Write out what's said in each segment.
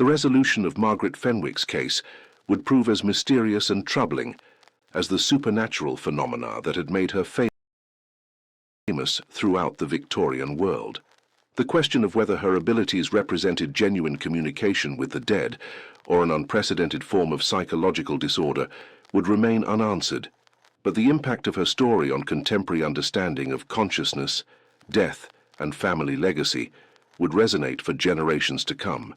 The resolution of Margaret Fenwick's case would prove as mysterious and troubling as the supernatural phenomena that had made her famous throughout the Victorian world. The question of whether her abilities represented genuine communication with the dead or an unprecedented form of psychological disorder would remain unanswered, but the impact of her story on contemporary understanding of consciousness, death, and family legacy would resonate for generations to come.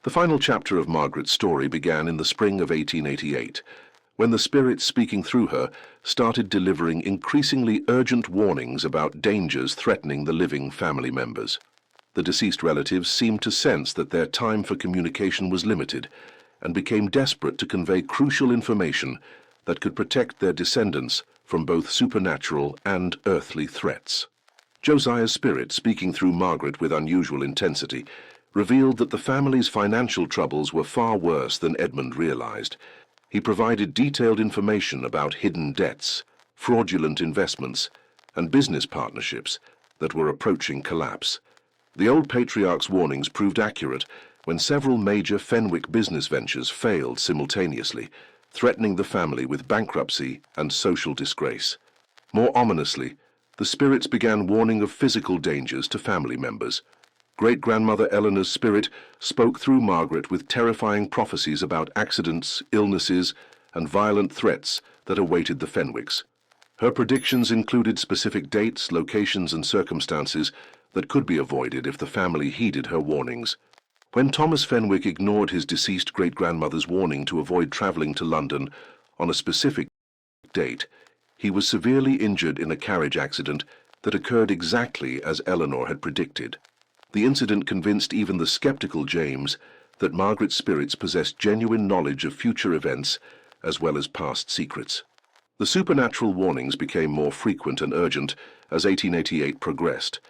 The final chapter of Margaret's story began in the spring of 1888, when the spirits speaking through her started delivering increasingly urgent warnings about dangers threatening the living family members. The deceased relatives seemed to sense that their time for communication was limited and became desperate to convey crucial information that could protect their descendants from both supernatural and earthly threats. Josiah's spirit, speaking through Margaret with unusual intensity, revealed that the family's financial troubles were far worse than Edmund realized. He provided detailed information about hidden debts, fraudulent investments, and business partnerships that were approaching collapse. The old patriarch's warnings proved accurate when several major Fenwick business ventures failed simultaneously, threatening the family with bankruptcy and social disgrace. More ominously, the spirits began warning of physical dangers to family members. Great-grandmother Eleanor's spirit spoke through Margaret with terrifying prophecies about accidents, illnesses, and violent threats that awaited the Fenwicks. Her predictions included specific dates, locations, and circumstances that could be avoided if the family heeded her warnings. When Thomas Fenwick ignored his deceased great-grandmother's warning to avoid traveling to London on a specific date, he was severely injured in a carriage accident that occurred exactly as Eleanor had predicted. The incident convinced even the skeptical James that Margaret's spirits possessed genuine knowledge of future events as well as past secrets. The supernatural warnings became more frequent and urgent as 1888 progressed,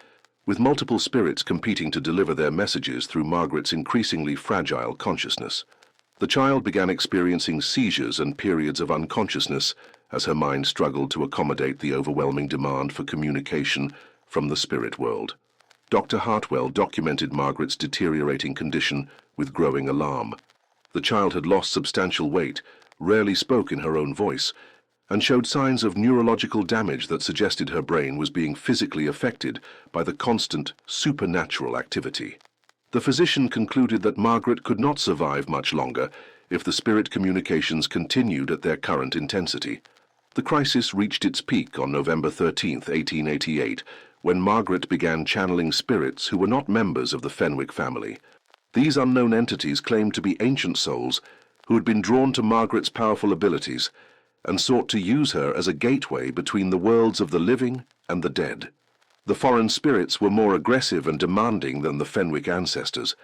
with multiple spirits competing to deliver their messages through Margaret's increasingly fragile consciousness. The child began experiencing seizures and periods of unconsciousness as her mind struggled to accommodate the overwhelming demand for communication from the spirit world. Dr. Hartwell documented Margaret's deteriorating condition with growing alarm. The child had lost substantial weight, rarely spoke in her own voice, and showed signs of neurological damage that suggested her brain was being physically affected by the constant supernatural activity. The physician concluded that Margaret could not survive much longer if the spirit communications continued at their current intensity. The crisis reached its peak on November 13, 1888, when Margaret began channeling spirits who were not members of the Fenwick family. These unknown entities claimed to be ancient souls who had been drawn to Margaret's powerful abilities and sought to use her as a gateway between the worlds of the living and the dead. The foreign spirits were more aggressive and demanding than the Fenwick ancestors,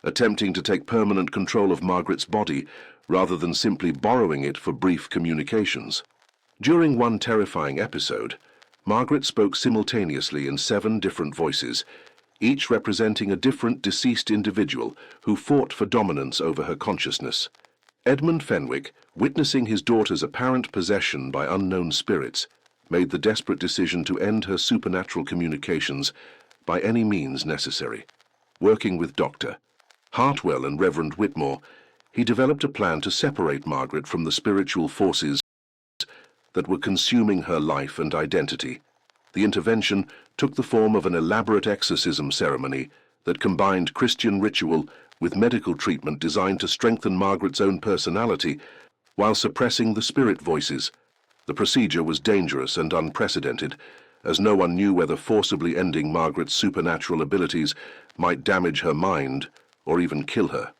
attempting to take permanent control of Margaret's body rather than simply borrowing it for brief communications. During one terrifying episode, Margaret spoke simultaneously in 7 different voices, each representing a different deceased individual who fought for dominance over her consciousness. Edmund Fenwick, witnessing his daughter's apparent possession by unknown spirits, made the desperate decision to end her supernatural communications by any means necessary. Working with Dr. Hartwell and Reverend Whitmore, he developed a plan to separate Margaret from the spiritual forces that were consuming her life and identity. The intervention took the form of an elaborate exorcism ceremony that combined Christian ritual with medical treatment designed to strengthen Margaret's own personality while suppressing the spirit voices. The procedure was dangerous and unprecedented, as no one knew whether forcibly ending Margaret's supernatural abilities might damage her mind or even kill her.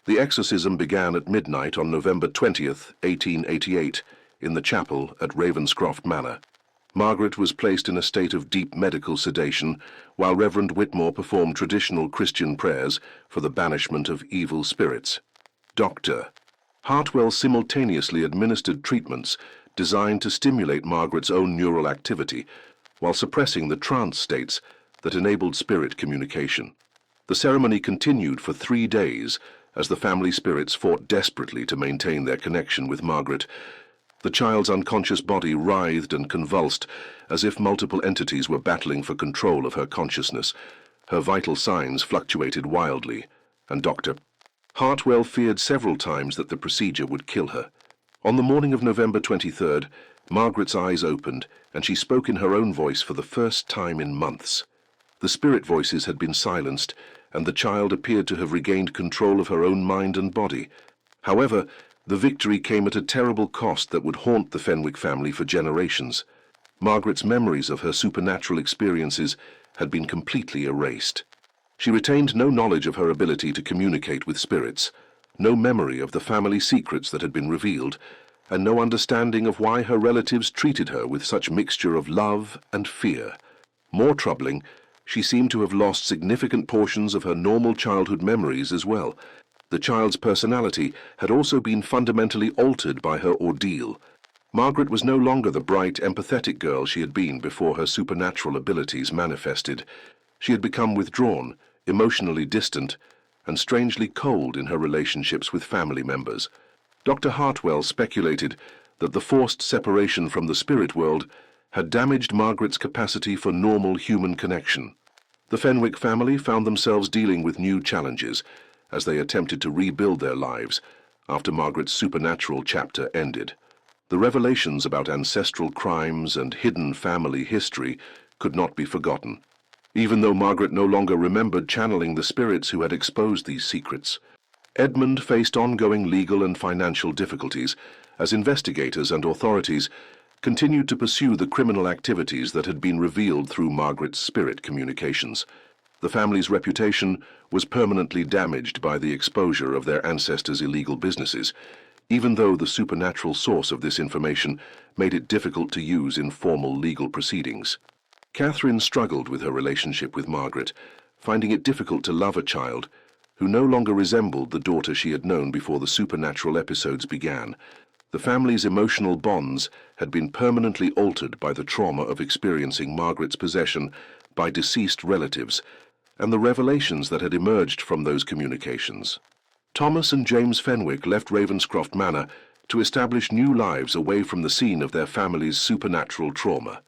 The exorcism began at midnight on November 20th, 1888, in the chapel at Ravenscroft Manor. Margaret was placed in a state of deep medical sedation, while Reverend Whitmore performed traditional Christian prayers for the banishment of evil spirits. Dr. Hartwell simultaneously administered treatments designed to stimulate Margaret's own neural activity, while suppressing the trance states that enabled spirit communication. The ceremony continued for 3 days as the family spirits fought desperately to maintain their connection with Margaret. The child's unconscious body writhed and convulsed as if multiple entities were battling for control of her consciousness. Her vital signs fluctuated wildly, and Dr. Hartwell feared several times that the procedure would kill her. On the morning of November 23rd, Margaret's eyes opened, and she spoke in her own voice for the first time in months. The spirit voices had been silenced, and the child appeared to have regained control of her own mind and body. However, the victory came at a terrible cost that would haunt the Fenwick family for generations. Margaret's memories of her supernatural experiences had been completely erased. She retained no knowledge of her ability to communicate with spirits, no memory of the family secrets that had been revealed, and no understanding of why her relatives treated her with such mixture of love and fear. More troubling, she seemed to have lost significant portions of her normal childhood memories as well. The child's personality had also been fundamentally altered by her ordeal. Margaret was no longer the bright, empathetic girl she had been before her supernatural abilities manifested. She had become withdrawn, emotionally distant, and strangely cold in her relationships with family members. Dr. Hartwell speculated that the forced separation from the spirit world had damaged Margaret's capacity for normal human connection. The Fenwick family found themselves dealing with new challenges as they attempted to rebuild their lives after Margaret's supernatural chapter ended. The revelations about ancestral crimes and hidden family history could not be forgotten, even though Margaret no longer remembered channeling the spirits who had exposed these secrets. Edmund faced ongoing legal and financial difficulties as investigators and authorities continued to pursue the criminal activities that had been revealed through Margaret's spirit communications. The family's reputation was permanently damaged by the exposure of their ancestors' illegal businesses, even though the supernatural source of this information made it difficult to use in formal legal proceedings. Catherine struggled with her relationship with Margaret, finding it difficult to love a child who no longer resembled the daughter she had known before the supernatural episodes began. The family's emotional bonds had been permanently altered by the trauma of experiencing Margaret's possession by deceased relatives and the revelations that had emerged from those communications. Thomas and James Fenwick left Ravenscroft Manor to establish new lives away from the scene of their family's supernatural trauma.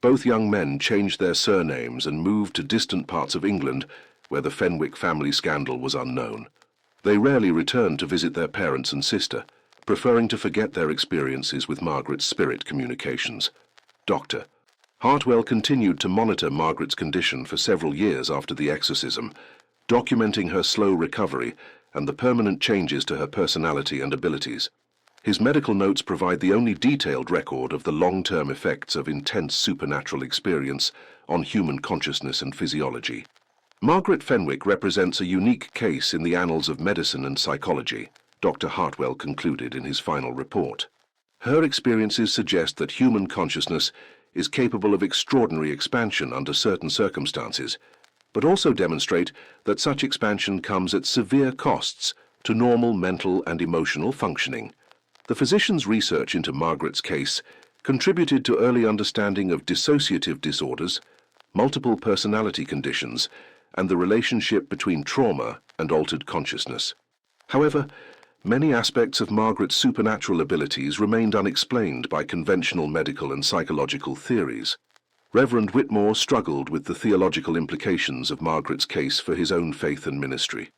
Both young men changed their surnames and moved to distant parts of England where the Fenwick family scandal was unknown. They rarely returned to visit their parents and sister, preferring to forget their experiences with Margaret's spirit communications. Dr. Hartwell continued to monitor Margaret's condition for several years after the exorcism, documenting her slow recovery and the permanent changes to her personality and abilities. His medical notes provide the only detailed record of the long-term effects of intense supernatural experience on human consciousness and physiology. Margaret Fenwick represents a unique case in the annals of medicine and psychology, Dr. Hartwell concluded in his final report. Her experiences suggest that human consciousness is capable of extraordinary expansion under certain circumstances, but also demonstrate that such expansion comes at severe costs to normal mental and emotional functioning. The physician's research into Margaret's case contributed to early understanding of dissociative disorders, multiple personality conditions, and the relationship between trauma and altered consciousness. However, many aspects of Margaret's supernatural abilities remained unexplained by conventional medical and psychological theories. Reverend Whitmore struggled with the theological implications of Margaret's case for his own faith and ministry.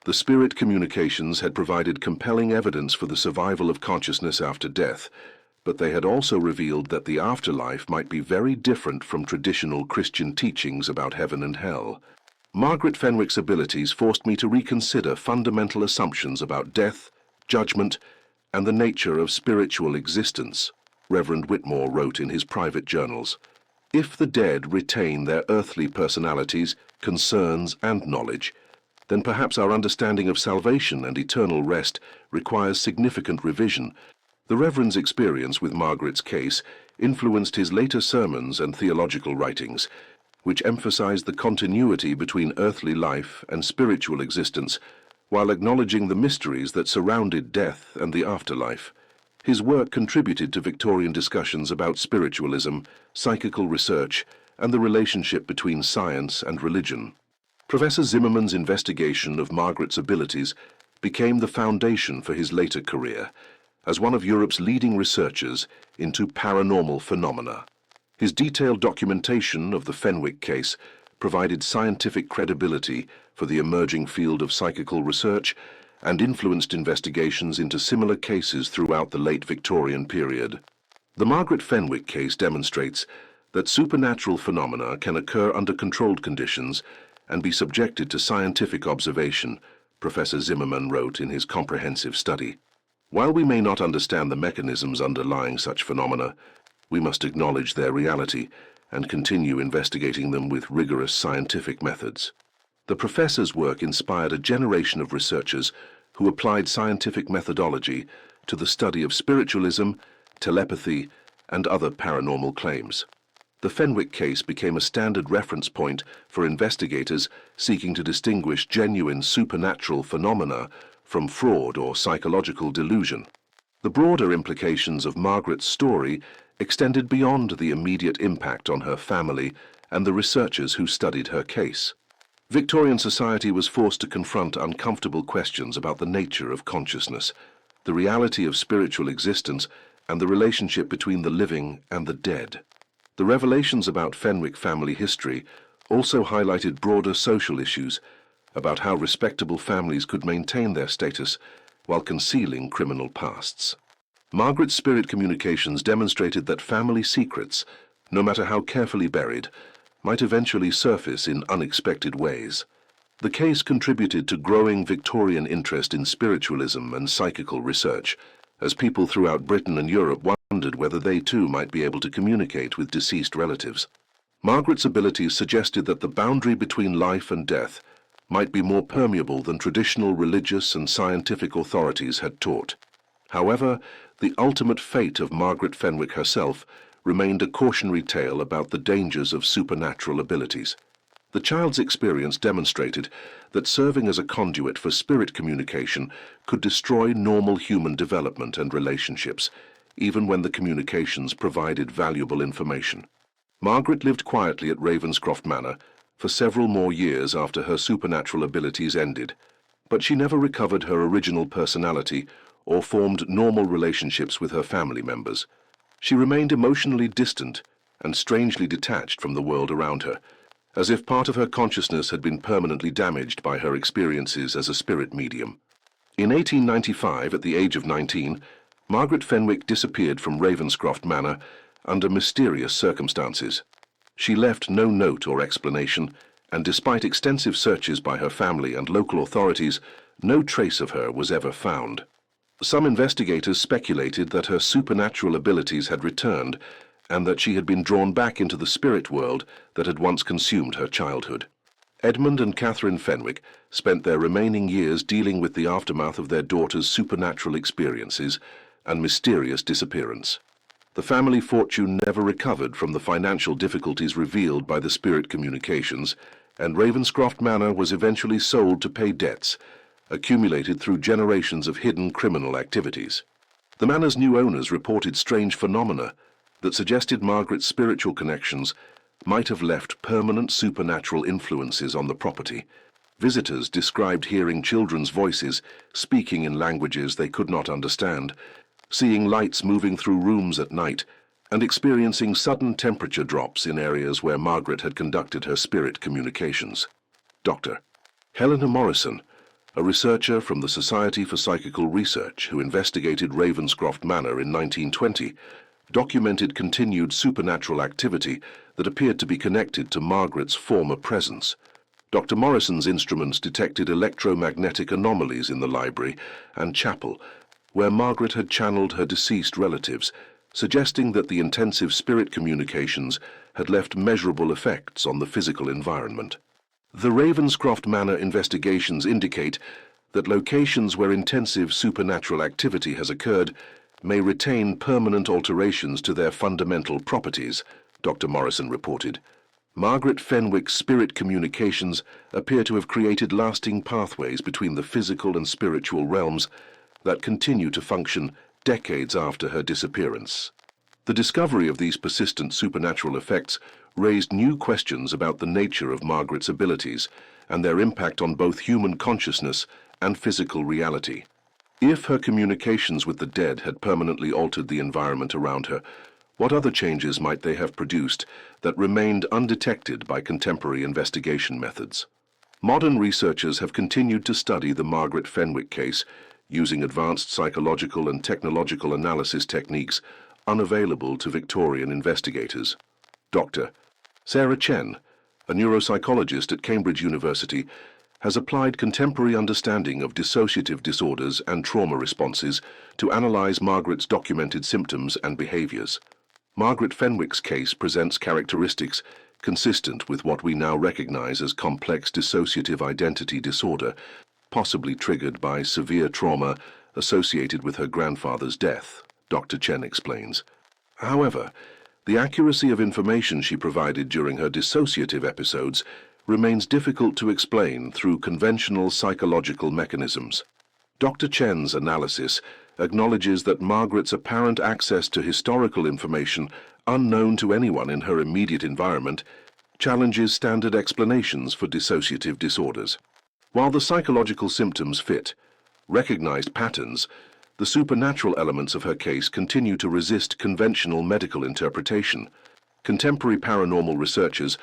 The spirit communications had provided compelling evidence for the survival of consciousness after death, but they had also revealed that the afterlife might be very different from traditional Christian teachings about heaven and hell. Margaret Fenwick's abilities forced me to reconsider fundamental assumptions about death, judgment, and the nature of spiritual existence, Reverend Whitmore wrote in his private journals. If the dead retain their earthly personalities, concerns, and knowledge, then perhaps our understanding of salvation and eternal rest requires significant revision. The Reverend's experience with Margaret's case influenced his later sermons and theological writings, which emphasized the continuity between earthly life and spiritual existence, while acknowledging the mysteries that surrounded death and the afterlife. His work contributed to Victorian discussions about spiritualism, psychical research, and the relationship between science and religion. Professor Zimmerman's investigation of Margaret's abilities became the foundation for his later career as one of Europe's leading researchers into paranormal phenomena. His detailed documentation of the Fenwick case provided scientific credibility for the emerging field of psychical research and influenced investigations into similar cases throughout the late Victorian period. The Margaret Fenwick case demonstrates that supernatural phenomena can occur under controlled conditions and be subjected to scientific observation, Professor Zimmerman wrote in his comprehensive study. While we may not understand the mechanisms underlying such phenomena, we must acknowledge their reality and continue investigating them with rigorous scientific methods. The professor's work inspired a generation of researchers who applied scientific methodology to the study of spiritualism, telepathy, and other paranormal claims. The Fenwick case became a standard reference point for investigators seeking to distinguish genuine supernatural phenomena from fraud or psychological delusion. The broader implications of Margaret's story extended beyond the immediate impact on her family and the researchers who studied her case. Victorian society was forced to confront uncomfortable questions about the nature of consciousness, the reality of spiritual existence, and the relationship between the living and the dead. The revelations about Fenwick family history also highlighted broader social issues about how respectable families could maintain their status while concealing criminal pasts. Margaret's spirit communications demonstrated that family secrets, no matter how carefully buried, might eventually surface in unexpected ways. The case contributed to growing Victorian interest in spiritualism and psychical research, as people throughout Britain and Europe wondered whether they too might be able to communicate with deceased relatives. Margaret's abilities suggested that the boundary between life and death might be more permeable than traditional religious and scientific authorities had taught. However, the ultimate fate of Margaret Fenwick herself remained a cautionary tale about the dangers of supernatural abilities. The child's experience demonstrated that serving as a conduit for spirit communication could destroy normal human development and relationships, even when the communications provided valuable information. Margaret lived quietly at Ravenscroft Manor for several more years after her supernatural abilities ended, but she never recovered her original personality or formed normal relationships with her family members. She remained emotionally distant and strangely detached from the world around her, as if part of her consciousness had been permanently damaged by her experiences as a spirit medium. In 1895, at the age of 19, Margaret Fenwick disappeared from Ravenscroft Manor under mysterious circumstances. She left no note or explanation, and despite extensive searches by her family and local authorities, no trace of her was ever found. Some investigators speculated that her supernatural abilities had returned and that she had been drawn back into the spirit world that had once consumed her childhood. Edmund and Catherine Fenwick spent their remaining years dealing with the aftermath of their daughter's supernatural experiences and mysterious disappearance. The family fortune never recovered from the financial difficulties revealed by the spirit communications, and Ravenscroft Manor was eventually sold to pay debts accumulated through generations of hidden criminal activities. The manor's new owners reported strange phenomena that suggested Margaret's spiritual connections might have left permanent supernatural influences on the property. Visitors described hearing children's voices speaking in languages they could not understand, seeing lights moving through rooms at night, and experiencing sudden temperature drops in areas where Margaret had conducted her spirit communications. Dr. Helena Morrison, a researcher from the Society for Psychical Research who investigated Ravenscroft Manor in 1920, documented continued supernatural activity that appeared to be connected to Margaret's former presence. Dr. Morrison's instruments detected electromagnetic anomalies in the library and chapel, where Margaret had channeled her deceased relatives, suggesting that the intensive spirit communications had left measurable effects on the physical environment. The Ravenscroft Manor investigations indicate that locations where intensive supernatural activity has occurred may retain permanent alterations to their fundamental properties, Dr. Morrison reported. Margaret Fenwick's spirit communications appear to have created lasting pathways between the physical and spiritual realms that continue to function decades after her disappearance. The discovery of these persistent supernatural effects raised new questions about the nature of Margaret's abilities and their impact on both human consciousness and physical reality. If her communications with the dead had permanently altered the environment around her, what other changes might they have produced that remained undetected by contemporary investigation methods? Modern researchers have continued to study the Margaret Fenwick case using advanced psychological and technological analysis techniques unavailable to Victorian investigators. Dr. Sarah Chen, a neuropsychologist at Cambridge University, has applied contemporary understanding of dissociative disorders and trauma responses to analyze Margaret's documented symptoms and behaviors. Margaret Fenwick's case presents characteristics consistent with what we now recognize as complex dissociative identity disorder, possibly triggered by severe trauma associated with her grandfather's death, Dr. Chen explains. However, the accuracy of information she provided during her dissociative episodes remains difficult to explain through conventional psychological mechanisms. Dr. Chen's analysis acknowledges that Margaret's apparent access to historical information unknown to anyone in her immediate environment challenges standard explanations for dissociative disorders. While the psychological symptoms fit recognized patterns, the supernatural elements of her case continue to resist conventional medical interpretation. Contemporary paranormal researchers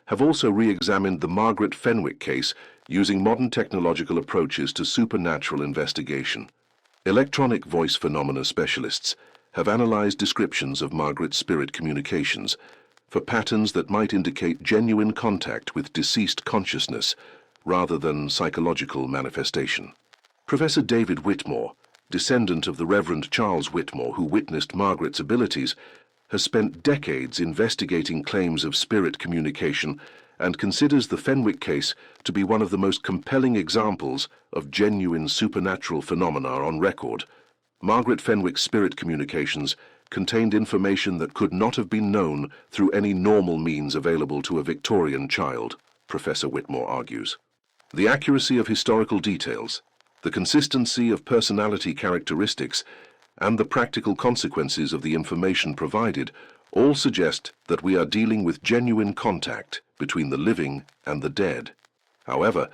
have also re-examined the Margaret Fenwick case using modern technological approaches to supernatural investigation. Electronic voice phenomena specialists have analyzed descriptions of Margaret's spirit communications for patterns that might indicate genuine contact with deceased consciousness rather than psychological manifestation. Professor David Whitmore, descendant of the Reverend Charles Whitmore who witnessed Margaret's abilities, has spent decades investigating claims of spirit communication and considers the Fenwick case to be one of the most compelling examples of genuine supernatural phenomena on record. Margaret Fenwick's spirit communications contained information that could not have been known through any normal means available to a Victorian child, Professor Whitmore argues. The accuracy of historical details, the consistency of personality characteristics, and the practical consequences of the information provided all suggest that we are dealing with genuine contact between the living and the dead. However,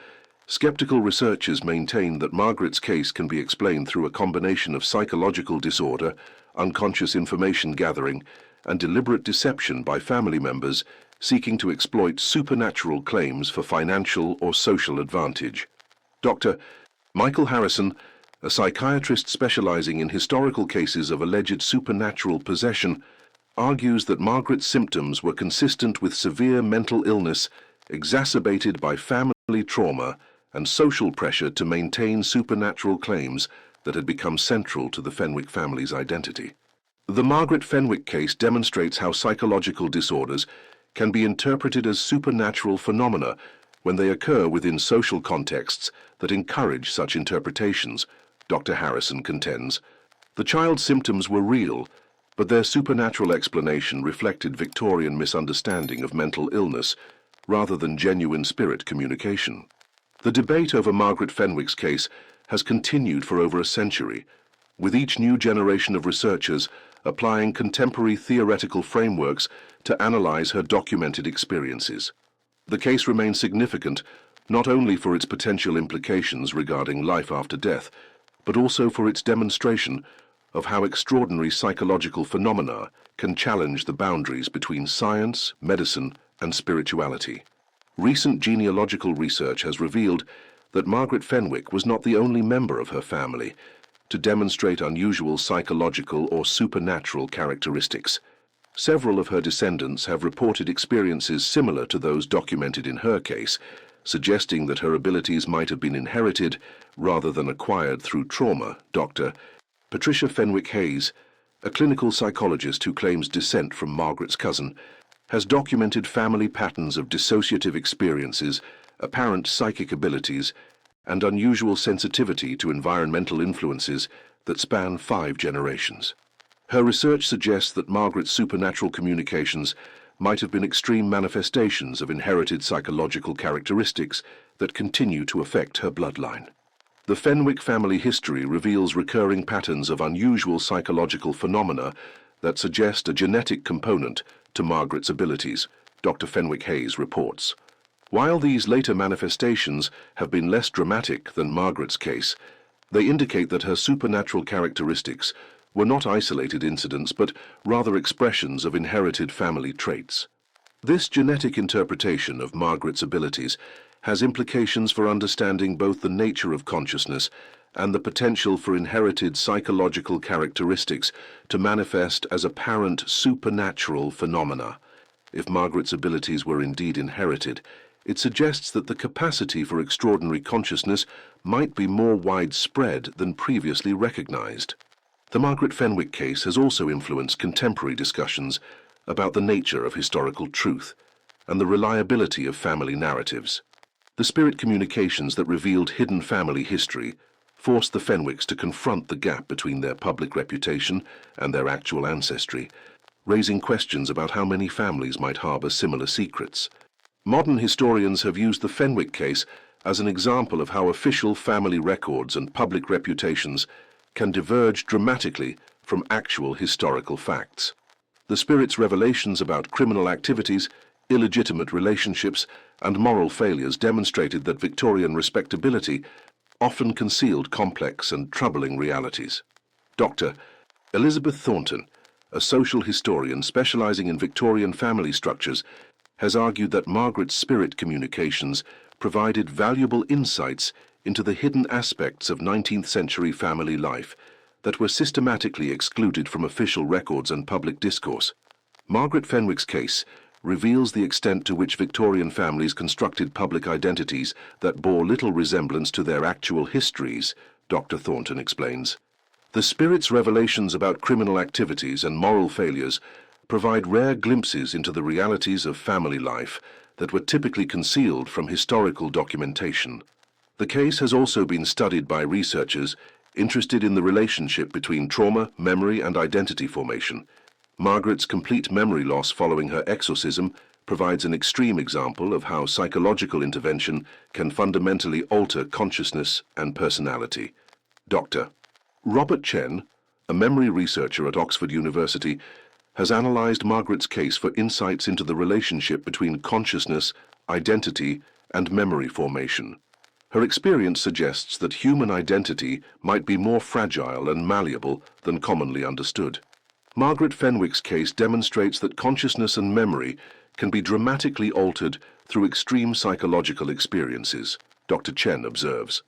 skeptical researchers maintain that Margaret's case can be explained through a combination of psychological disorder, unconscious information gathering, and deliberate deception by family members seeking to exploit supernatural claims for financial or social advantage. Dr. Michael Harrison, a psychiatrist specializing in historical cases of alleged supernatural possession, argues that Margaret's symptoms were consistent with severe mental illness exacerbated by family trauma and social pressure to maintain supernatural claims that had become central to the Fenwick family's identity. The Margaret Fenwick case demonstrates how psychological disorders can be interpreted as supernatural phenomena when they occur within social contexts that encourage such interpretations, Dr. Harrison contends. The child's symptoms were real, but their supernatural explanation reflected Victorian misunderstanding of mental illness rather than genuine spirit communication. The debate over Margaret Fenwick's case has continued for over a century, with each new generation of researchers applying contemporary theoretical frameworks to analyze her documented experiences. The case remains significant not only for its potential implications regarding life after death, but also for its demonstration of how extraordinary psychological phenomena can challenge the boundaries between science, medicine, and spirituality. Recent genealogical research has revealed that Margaret Fenwick was not the only member of her family to demonstrate unusual psychological or supernatural characteristics. Several of her descendants have reported experiences similar to those documented in her case, suggesting that her abilities might have been inherited rather than acquired through trauma. Dr. Patricia Fenwick Hayes, a clinical psychologist who claims descent from Margaret's cousin, has documented family patterns of dissociative experiences, apparent psychic abilities, and unusual sensitivity to environmental influences that span 5 generations. Her research suggests that Margaret's supernatural communications might have been extreme manifestations of inherited psychological characteristics that continue to affect her bloodline. The Fenwick family history reveals recurring patterns of unusual psychological phenomena that suggest a genetic component to Margaret's abilities, Dr. Fenwick Hayes reports. While these later manifestations have been less dramatic than Margaret's case, they indicate that her supernatural characteristics were not isolated incidents but rather expressions of inherited family traits. This genetic interpretation of Margaret's abilities has implications for understanding both the nature of consciousness and the potential for inherited psychological characteristics to manifest as apparent supernatural phenomena. If Margaret's abilities were indeed inherited, it suggests that the capacity for extraordinary consciousness might be more widespread than previously recognized. The Margaret Fenwick case has also influenced contemporary discussions about the nature of historical truth and the reliability of family narratives. The spirit communications that revealed hidden family history forced the Fenwicks to confront the gap between their public reputation and their actual ancestry, raising questions about how many families might harbor similar secrets. Modern historians have used the Fenwick case as an example of how official family records and public reputations can diverge dramatically from actual historical facts. The spirit's revelations about criminal activities, illegitimate relationships, and moral failures demonstrated that Victorian respectability often concealed complex and troubling realities. Dr. Elizabeth Thornton, a social historian specializing in Victorian family structures, has argued that Margaret's spirit communications provided valuable insights into the hidden aspects of 19th century family life that were systematically excluded from official records and public discourse. Margaret Fenwick's case reveals the extent to which Victorian families constructed public identities that bore little resemblance to their actual histories, Dr. Thornton explains. The spirit's revelations about criminal activities and moral failures provide rare glimpses into the realities of family life that were typically concealed from historical documentation. The case has also been studied by researchers interested in the relationship between trauma, memory, and identity formation. Margaret's complete memory loss following her exorcism provides an extreme example of how psychological intervention can fundamentally alter consciousness and personality. Dr. Robert Chen, a memory researcher at Oxford University, has analyzed Margaret's case for insights into the relationship between consciousness, identity, and memory formation. Her experience suggests that human identity might be more fragile and malleable than commonly understood. Margaret Fenwick's case demonstrates that consciousness and memory can be dramatically altered through extreme psychological experiences, Dr. Chen observes.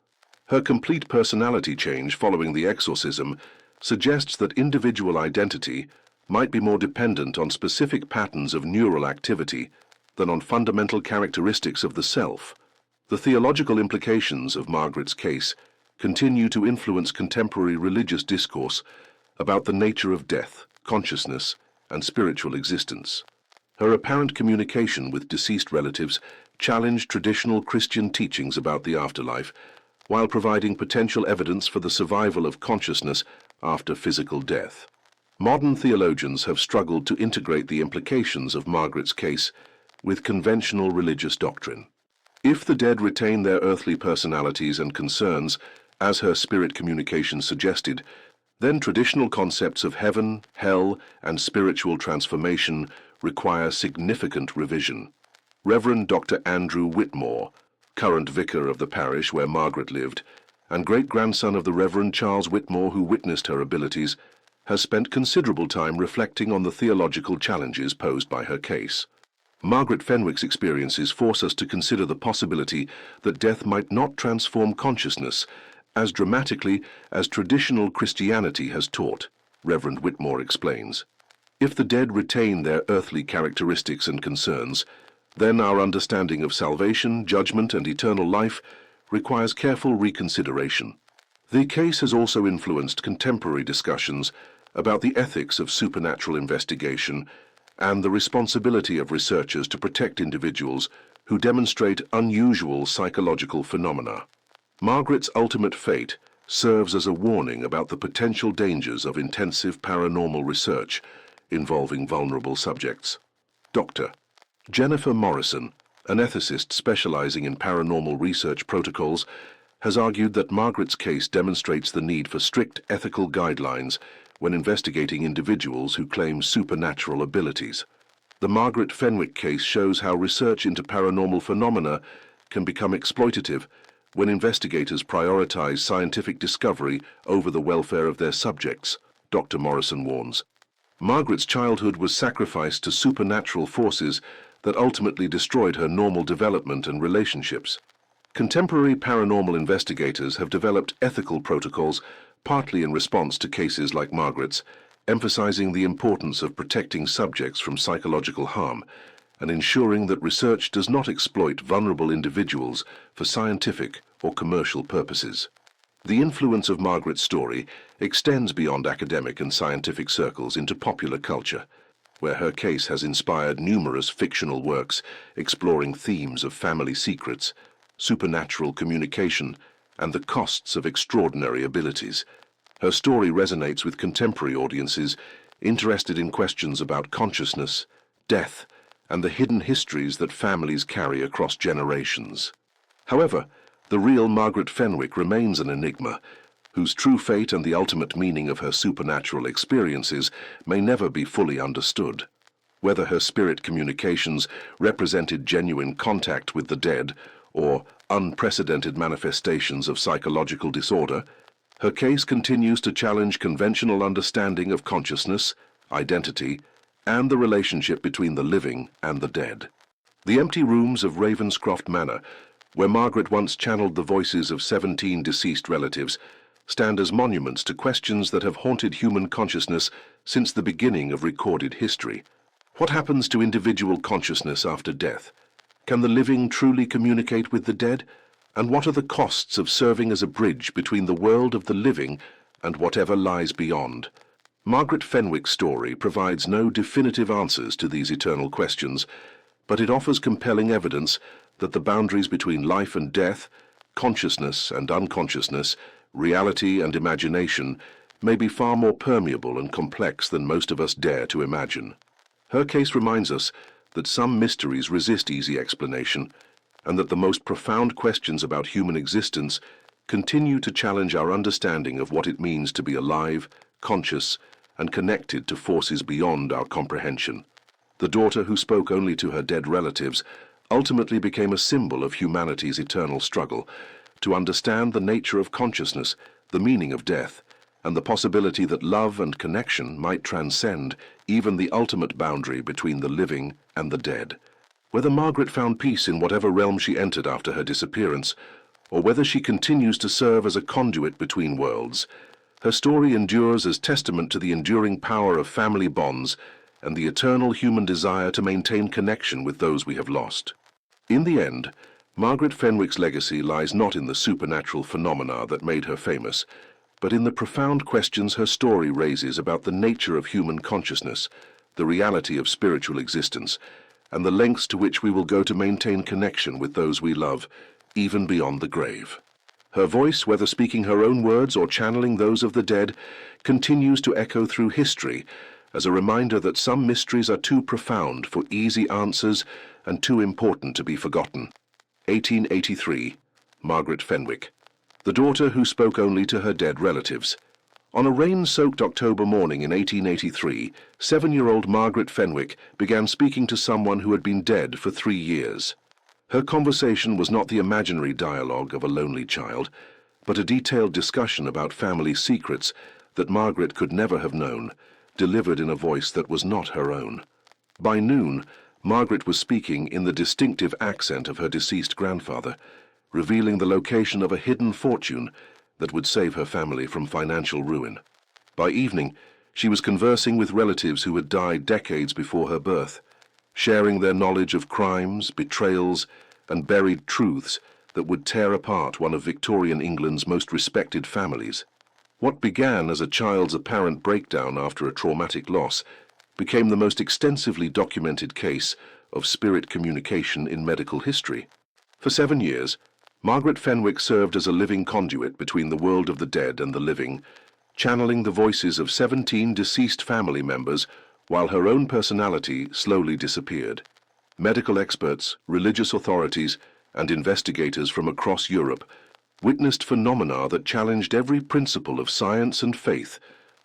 Her complete personality change following the exorcism suggests that individual identity might be more dependent on specific patterns of neural activity than on fundamental characteristics of the self. The theological implications of Margaret's case continue to influence contemporary religious discourse about the nature of death, consciousness, and spiritual existence. Her apparent communication with deceased relatives challenged traditional Christian teachings about the afterlife, while providing potential evidence for the survival of consciousness after physical death. Modern theologians have struggled to integrate the implications of Margaret's case with conventional religious doctrine. If the dead retain their earthly personalities and concerns, as her spirit communication suggested, then traditional concepts of heaven, hell, and spiritual transformation require significant revision. Reverend Dr. Andrew Whitmore, current vicar of the parish where Margaret lived, and great-grandson of the Reverend Charles Whitmore who witnessed her abilities, has spent considerable time reflecting on the theological challenges posed by her case. Margaret Fenwick's experiences force us to consider the possibility that death might not transform consciousness as dramatically as traditional Christianity has taught, Reverend Whitmore explains. If the dead retain their earthly characteristics and concerns, then our understanding of salvation, judgment, and eternal life requires careful reconsideration. The case has also influenced contemporary discussions about the ethics of supernatural investigation and the responsibility of researchers to protect individuals who demonstrate unusual psychological phenomena. Margaret's ultimate fate serves as a warning about the potential dangers of intensive paranormal research involving vulnerable subjects. Dr. Jennifer Morrison, an ethicist specializing in paranormal research protocols, has argued that Margaret's case demonstrates the need for strict ethical guidelines when investigating individuals who claim supernatural abilities. The Margaret Fenwick case shows how research into paranormal phenomena can become exploitative when investigators prioritize scientific discovery over the welfare of their subjects, Dr. Morrison warns. Margaret's childhood was sacrificed to supernatural forces that ultimately destroyed her normal development and relationships. Contemporary paranormal investigators have developed ethical protocols, partly in response to cases like Margaret's, emphasizing the importance of protecting subjects from psychological harm and ensuring that research does not exploit vulnerable individuals for scientific or commercial purposes. The influence of Margaret's story extends beyond academic and scientific circles into popular culture, where her case has inspired numerous fictional works exploring themes of family secrets, supernatural communication, and the costs of extraordinary abilities. Her story resonates with contemporary audiences interested in questions about consciousness, death, and the hidden histories that families carry across generations. However, the real Margaret Fenwick remains an enigma, whose true fate and the ultimate meaning of her supernatural experiences may never be fully understood. Whether her spirit communications represented genuine contact with the dead or unprecedented manifestations of psychological disorder, her case continues to challenge conventional understanding of consciousness, identity, and the relationship between the living and the dead. The empty rooms of Ravenscroft Manor, where Margaret once channeled the voices of 17 deceased relatives, stand as monuments to questions that have haunted human consciousness since the beginning of recorded history. What happens to individual consciousness after death? Can the living truly communicate with the dead? And what are the costs of serving as a bridge between the world of the living and whatever lies beyond? Margaret Fenwick's story provides no definitive answers to these eternal questions, but it offers compelling evidence that the boundaries between life and death, consciousness and unconsciousness, reality and imagination may be far more permeable and complex than most of us dare to imagine. Her case reminds us that some mysteries resist easy explanation, and that the most profound questions about human existence continue to challenge our understanding of what it means to be alive, conscious, and connected to forces beyond our comprehension. The daughter who spoke only to her dead relatives ultimately became a symbol of humanity's eternal struggle to understand the nature of consciousness, the meaning of death, and the possibility that love and connection might transcend even the ultimate boundary between the living and the dead. Whether Margaret found peace in whatever realm she entered after her disappearance, or whether she continues to serve as a conduit between worlds, her story endures as testament to the enduring power of family bonds and the eternal human desire to maintain connection with those we have lost. In the end, Margaret Fenwick's legacy lies not in the supernatural phenomena that made her famous, but in the profound questions her story raises about the nature of human consciousness, the reality of spiritual existence, and the lengths to which we will go to maintain connection with those we love, even beyond the grave. Her voice, whether speaking her own words or channeling those of the dead, continues to echo through history as a reminder that some mysteries are too profound for easy answers and too important to be forgotten. 1883, Margaret Fenwick, the daughter who spoke only to her dead relatives. On a rain-soaked October morning in 1883, 7-year-old Margaret Fenwick began speaking to someone who had been dead for 3 years. Her conversation was not the imaginary dialogue of a lonely child, but a detailed discussion about family secrets that Margaret could never have known, delivered in a voice that was not her own. By noon, Margaret was speaking in the distinctive accent of her deceased grandfather, revealing the location of a hidden fortune that would save her family from financial ruin. By evening, she was conversing with relatives who had died decades before her birth, sharing their knowledge of crimes, betrayals, and buried truths that would tear apart one of Victorian England's most respected families. What began as a child's apparent breakdown after a traumatic loss became the most extensively documented case of spirit communication in medical history. For 7 years, Margaret Fenwick served as a living conduit between the world of the dead and the living, channeling the voices of 17 deceased family members while her own personality slowly disappeared. Medical experts, religious authorities, and investigators from across Europe witnessed phenomena that challenged every principle of science and faith,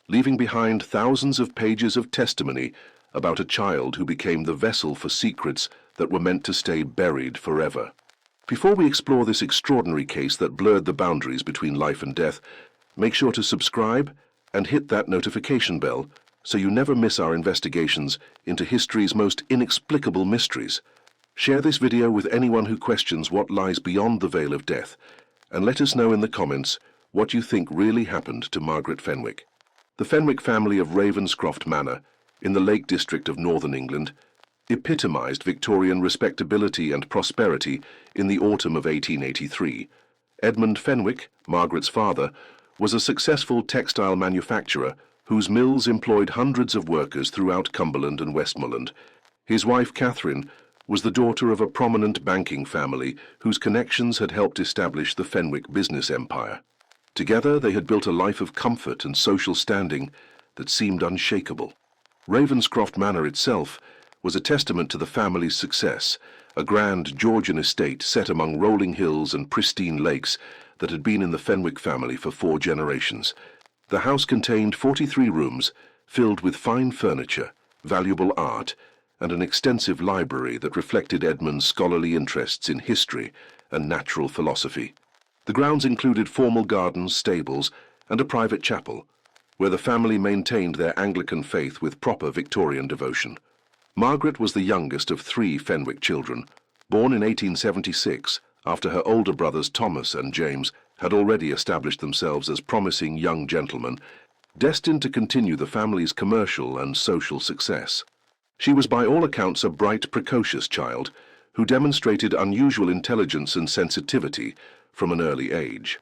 leaving behind thousands of pages of testimony about a child who became the vessel for secrets that were meant to stay buried forever. Before we explore this extraordinary case that blurred the boundaries between life and death, make sure to subscribe and hit that notification bell so you never miss our investigations into history's most inexplicable mysteries. Share this video with anyone who questions what lies beyond the veil of death, and let us know in the comments what you think really happened to Margaret Fenwick. The Fenwick family of Ravenscroft Manor, in the Lake District of northern England, epitomized Victorian respectability and prosperity in the autumn of 1883. Edmund Fenwick, Margaret's father, was a successful textile manufacturer whose mills employed hundreds of workers throughout Cumberland and Westmoreland. His wife, Catherine, was the daughter of a prominent banking family whose connections had helped establish the Fenwick business empire. Together, they had built a life of comfort and social standing that seemed unshakable. Ravenscroft Manor itself was a testament to the family's success, a grand Georgian estate set among rolling hills and pristine lakes that had been in the Fenwick family for 4 generations. The house contained 43 rooms filled with fine furniture, valuable art, and an extensive library that reflected Edmund's scholarly interests in history and natural philosophy. The grounds included formal gardens, stables, and a private chapel, where the family maintained their Anglican faith with proper Victorian devotion. Margaret was the youngest of 3 Fenwick children, born in 1876, after her older brothers Thomas and James had already established themselves as promising young gentlemen, destined to continue the family's commercial and social success. She was by all accounts a bright, precocious child who demonstrated unusual intelligence and sensitivity from an early age.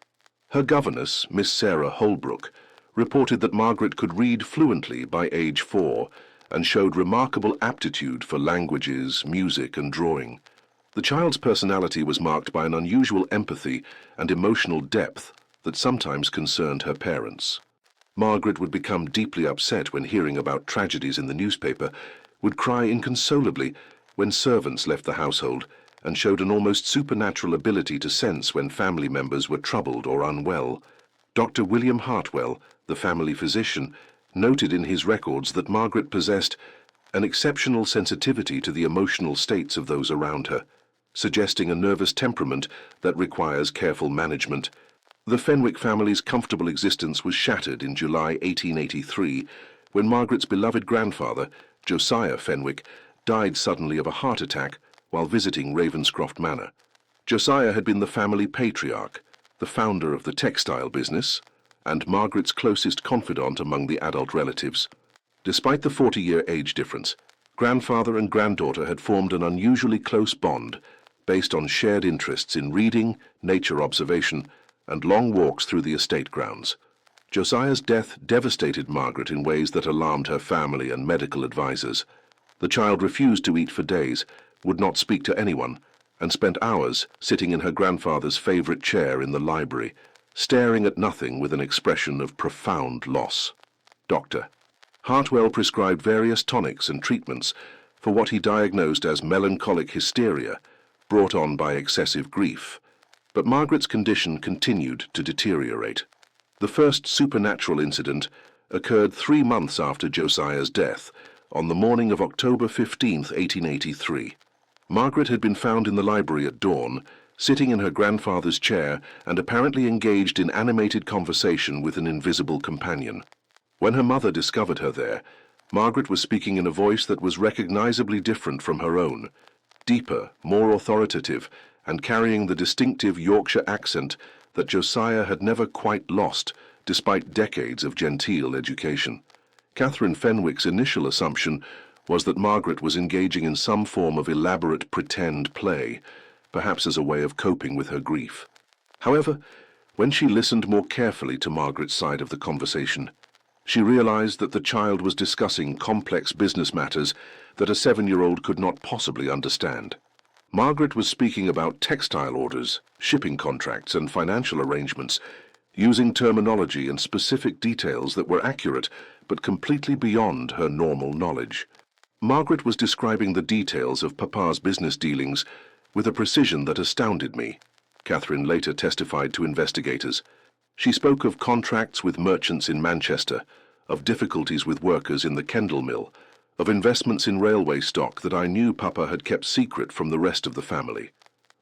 Her governess, Miss Sarah Holbrook, reported that Margaret could read fluently by age 4 and showed remarkable aptitude for languages, music, and drawing. The child's personality was marked by an unusual empathy and emotional depth that sometimes concerned her parents. Margaret would become deeply upset when hearing about tragedies in the newspaper, would cry inconsolably when servants left the household, and showed an almost supernatural ability to sense when family members were troubled or unwell. Dr. William Hartwell, the family physician, noted in his records that Margaret possessed an exceptional sensitivity to the emotional states of those around her, suggesting a nervous temperament that requires careful management. The Fenwick family's comfortable existence was shattered in July 1883 when Margaret's beloved grandfather, Josiah Fenwick, died suddenly of a heart attack while visiting Ravenscroft Manor. Josiah had been the family patriarch, the founder of the textile business, and Margaret's closest confidant among the adult relatives. Despite the 40-year age difference, grandfather and granddaughter had formed an unusually close bond based on shared interests in reading, nature observation, and long walks through the estate grounds. Josiah's death devastated Margaret in ways that alarmed her family and medical advisors. The child refused to eat for days, would not speak to anyone, and spent hours sitting in her grandfather's favorite chair in the library, staring at nothing with an expression of profound loss. Dr. Hartwell prescribed various tonics and treatments for what he diagnosed as melancholic hysteria, brought on by excessive grief. But Margaret's condition continued to deteriorate. The first supernatural incident occurred 3 months after Josiah's death, on the morning of October 15, 1883. Margaret had been found in the library at dawn, sitting in her grandfather's chair and apparently engaged in animated conversation with an invisible companion. When her mother discovered her there, Margaret was speaking in a voice that was recognizably different from her own, deeper, more authoritative, and carrying the distinctive Yorkshire accent that Josiah had never quite lost, despite decades of genteel education. Catherine Fenwick's initial assumption was that Margaret was engaging in some form of elaborate pretend play, perhaps as a way of coping with her grief. However, when she listened more carefully to Margaret's side of the conversation, she realized that the child was discussing complex business matters that a 7-year-old could not possibly understand. Margaret was speaking about textile orders, shipping contracts, and financial arrangements, using terminology and specific details that were accurate but completely beyond her normal knowledge. Margaret was describing the details of Papa's business dealings with a precision that astounded me, Catherine later testified to investigators. She spoke of contracts with merchants in Manchester, of difficulties with workers in the Kendal mill, of investments in railway stock that I knew Papa had kept secret from the rest of the family.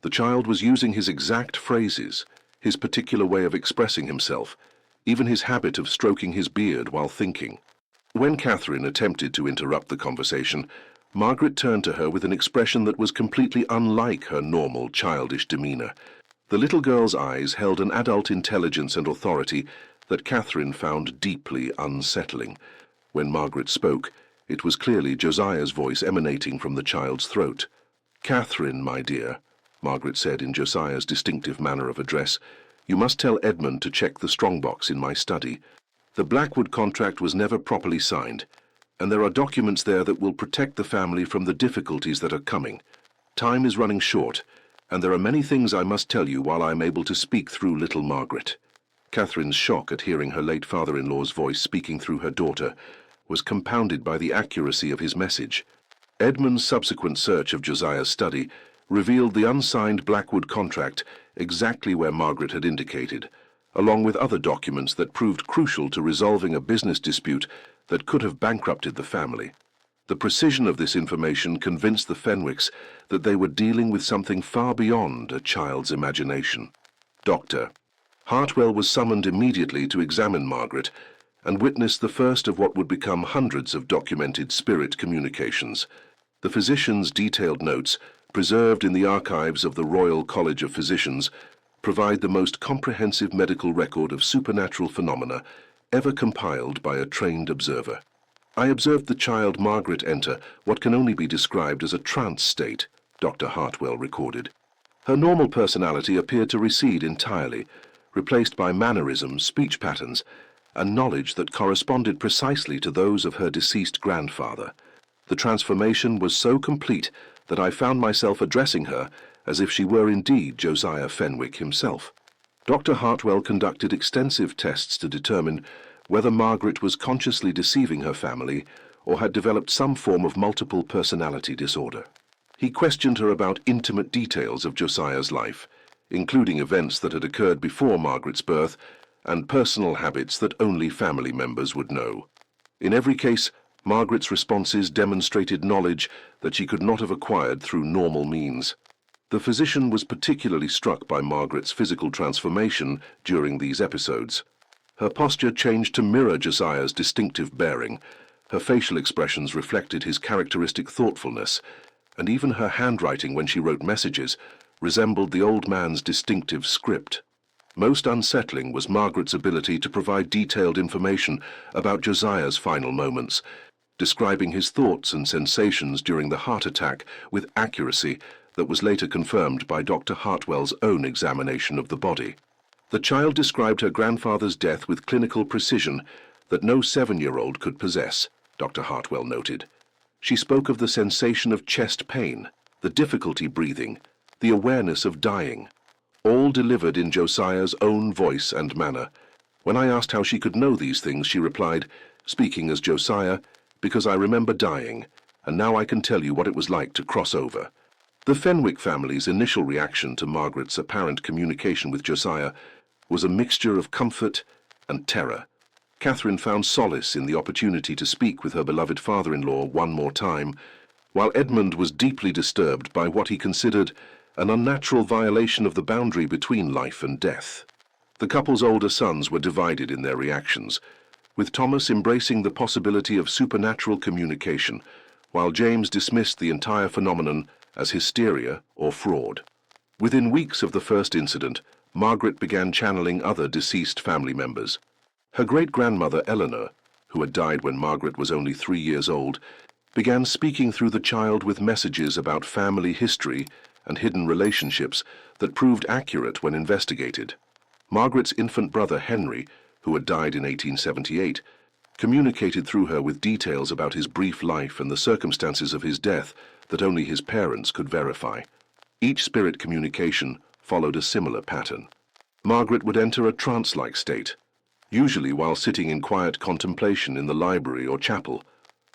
The child was using his exact phrases, his particular way of expressing himself, even his habit of stroking his beard while thinking. When Catherine attempted to interrupt the conversation, Margaret turned to her with an expression that was completely unlike her normal childish demeanor. The little girl's eyes held an adult intelligence and authority that Catherine found deeply unsettling. When Margaret spoke, it was clearly Josiah's voice emanating from the child's throat. "Catherine, my dear," Margaret said in Josiah's distinctive manner of address, "you must tell Edmund to check the strongbox in my study. The Blackwood contract was never properly signed, and there are documents there that will protect the family from the difficulties that are coming. Time is running short, and there are many things I must tell you while I am able to speak through little Margaret." Catherine's shock at hearing her late father-in-law's voice speaking through her daughter was compounded by the accuracy of his message. Edmund's subsequent search of Josiah's study revealed the unsigned Blackwood contract exactly where Margaret had indicated, along with other documents that proved crucial to resolving a business dispute that could have bankrupted the family. The precision of this information convinced the Fenwicks that they were dealing with something far beyond a child's imagination. Dr. Hartwell was summoned immediately to examine Margaret and witnessed the first of what would become hundreds of documented spirit communications. The physician's detailed notes, preserved in the archives of the Royal College of Physicians, provide the most comprehensive medical record of supernatural phenomena ever compiled by a trained observer. "I observed the child Margaret enter what can only be described as a trance state," Dr. Hartwell recorded. "Her normal personality appeared to recede entirely, replaced by mannerisms, speech patterns, and knowledge that corresponded precisely to those of her deceased grandfather. The transformation was so complete that I found myself addressing her as if she were indeed Josiah Fenwick himself." Dr. Hartwell conducted extensive tests to determine whether Margaret was consciously deceiving her family or had developed some form of multiple personality disorder. He questioned her about intimate details of Josiah's life, including events that had occurred before Margaret's birth and personal habits that only family members would know. In every case, Margaret's responses demonstrated knowledge that she could not have acquired through normal means. The physician was particularly struck by Margaret's physical transformation during these episodes. Her posture changed to mirror Josiah's distinctive bearing, her facial expressions reflected his characteristic thoughtfulness, and even her handwriting when she wrote messages resembled the old man's distinctive script. Most unsettling was Margaret's ability to provide detailed information about Josiah's final moments, describing his thoughts and sensations during the heart attack with accuracy that was later confirmed by Dr. Hartwell's own examination of the body. The child described her grandfather's death with clinical precision that no 7-year-old could possess, Dr. Hartwell noted. She spoke of the sensation of chest pain, the difficulty breathing, the awareness of dying, all delivered in Josiah's own voice and manner. When I asked how she could know these things, she replied, speaking as Josiah, "Because I remember dying, and now I can tell you what it was like to cross over." The Fenwick family's initial reaction to Margaret's apparent communication with Josiah was a mixture of comfort and terror. Catherine found solace in the opportunity to speak with her beloved father-in-law one more time, while Edmund was deeply disturbed by what he considered an unnatural violation of the boundary between life and death. The couple's older sons were divided in their reactions, with Thomas embracing the possibility of supernatural communication, while James dismissed the entire phenomenon as hysteria or fraud. Within weeks of the first incident, Margaret began channeling other deceased family members. Her great-grandmother Eleanor, who had died when Margaret was only 3 years old, began speaking through the child with messages about family history and hidden relationships that proved accurate when investigated. Margaret's infant brother Henry, who had died in 1878, communicated through her with details about his brief life and the circumstances of his death that only his parents could verify. Each spirit communication followed a similar pattern. Margaret would enter a trance-like state, usually while sitting in quiet contemplation in the library or chapel.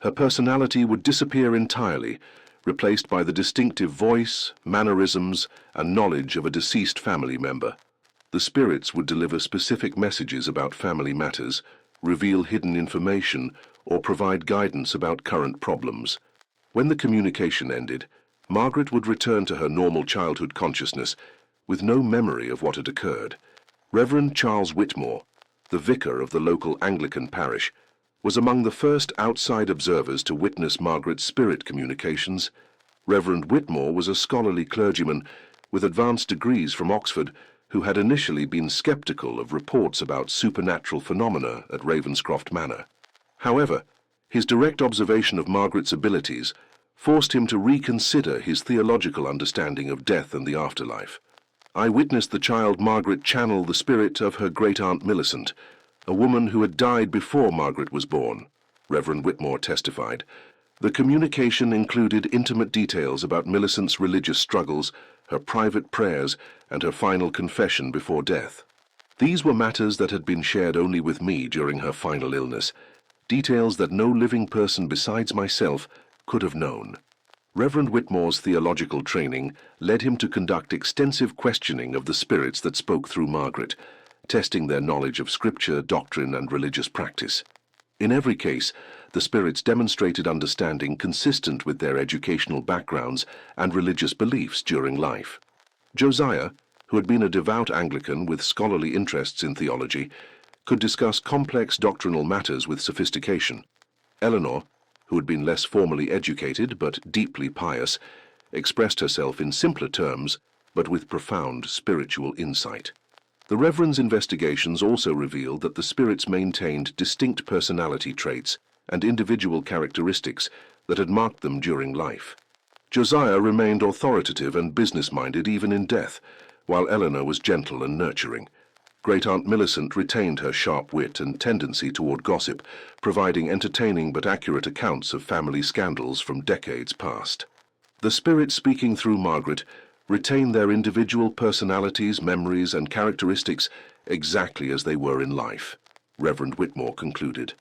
Her personality would disappear entirely, replaced by the distinctive voice, mannerisms, and knowledge of a deceased family member. The spirits would deliver specific messages about family matters, reveal hidden information, or provide guidance about current problems. When the communication ended, Margaret would return to her normal childhood consciousness with no memory of what had occurred. Reverend Charles Whitmore, the vicar of the local Anglican parish, was among the first outside observers to witness Margaret's spirit communications. Reverend Whitmore was a scholarly clergyman with advanced degrees from Oxford who had initially been skeptical of reports about supernatural phenomena at Ravenscroft Manor. However, his direct observation of Margaret's abilities forced him to reconsider his theological understanding of death and the afterlife. "I witnessed the child Margaret channel the spirit of her great-aunt Millicent, a woman who had died before Margaret was born," Reverend Whitmore testified. The communication included intimate details about Millicent's religious struggles, her private prayers, and her final confession before death. "These were matters that had been shared only with me during her final illness, details that no living person besides myself could have known." Reverend Whitmore's theological training led him to conduct extensive questioning of the spirits that spoke through Margaret, testing their knowledge of scripture, doctrine, and religious practice. In every case, the spirits demonstrated understanding consistent with their educational backgrounds and religious beliefs during life. Josiah, who had been a devout Anglican with scholarly interests in theology, could discuss complex doctrinal matters with sophistication. Eleanor, who had been less formally educated but deeply pious, expressed herself in simpler terms but with profound spiritual insight. The Reverend's investigations also revealed that the spirits maintained distinct personality traits and individual characteristics that had marked them during life. Josiah remained authoritative and business-minded even in death, while Eleanor was gentle and nurturing. Great-aunt Millicent retained her sharp wit and tendency toward gossip, providing entertaining but accurate accounts of family scandals from decades past. The spirits speaking through Margaret retained their individual personalities, memories, and characteristics exactly as they were in life, Reverend Whitmore concluded.